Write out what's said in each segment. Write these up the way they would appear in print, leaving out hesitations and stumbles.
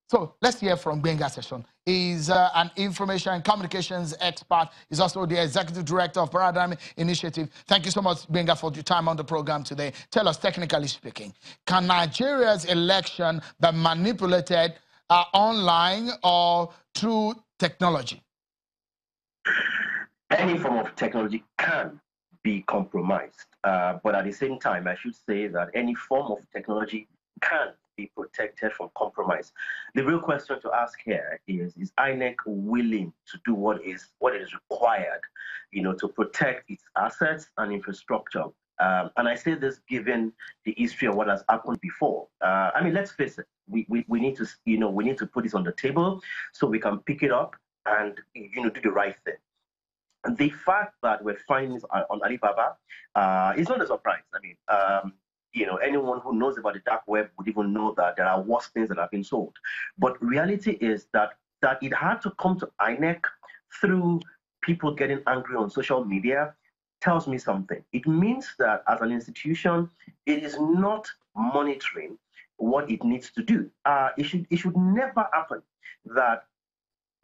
So let's hear from Benga Session. He's an information and communications expert. He's also the executive director of Paradigm Initiative. Thank you so much, Benga, for your time on the program today. Tell us, technically speaking, can Nigeria's election be manipulated online or through technology? Any form of technology can be compromised. But at the same time, I should say that any form of technology can be protected from compromise. The real question to ask here is INEC willing to do what is required, to protect its assets and infrastructure? And I say this given the history of what has happened before. I mean, let's face it, we need to, we need to put this on the table so we can pick it up and, do the right thing. And the fact that we're finding this on Alibaba is not a surprise. I mean, anyone who knows about the dark web would even know that there are worse things that have been sold. But reality is that it had to come to INEC through people getting angry on social media tells me something. It means that as an institution, it is not monitoring what it needs to do. It should never happen that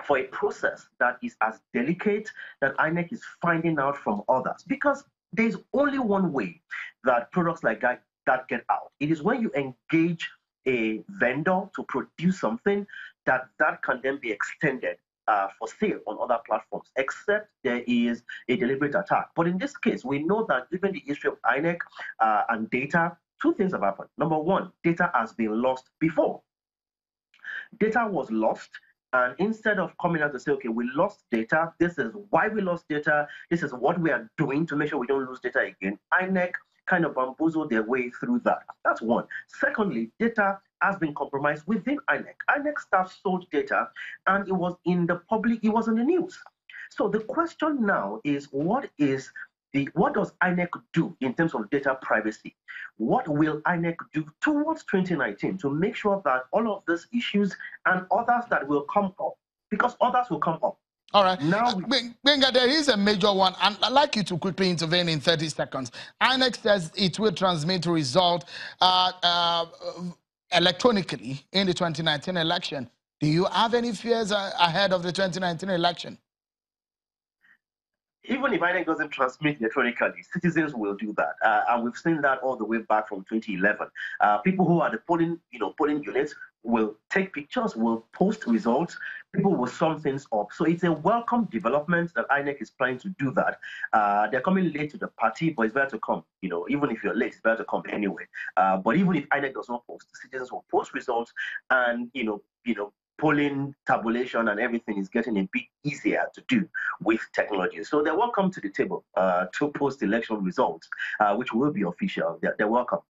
for a process that is as delicate that INEC is finding out from others, because there's only one way that products like that get out. It is when you engage a vendor to produce something that can then be extended for sale on other platforms, except there is a deliberate attack. But in this case, we know that given the history of INEC and data, two things have happened. Number one, data has been lost before. Data was lost. And instead of coming out to say, okay, we lost data, this is why we lost data, this is what we are doing to make sure we don't lose data again, INEC kind of bamboozled their way through that. That's one. Secondly, data has been compromised within INEC. INEC staff sold data and it was in the public, it was in the news. So the question now is, what does INEC do in terms of data privacy? What will INEC do towards 2019 to make sure that all of these issues and others that will come up, because others will come up. All right. Now, Benga, there is a major one, and I'd like you to quickly intervene in 30 seconds. INEC says it will transmit the result electronically in the 2019 election. Do you have any fears ahead of the 2019 election? Even if INEC doesn't transmit electronically, citizens will do that, and we've seen that all the way back from 2011. People who are the polling units will take pictures, will post results. People will sum things up. So it's a welcome development that INEC is planning to do that. They're coming late to the party, but it's better to come. Even if you're late, it's better to come anyway. But even if INEC does not post, citizens will post results, and polling, tabulation, and everything is getting a bit easier to do with technology. So they're welcome to the table to post election results, which will be official. They're welcome.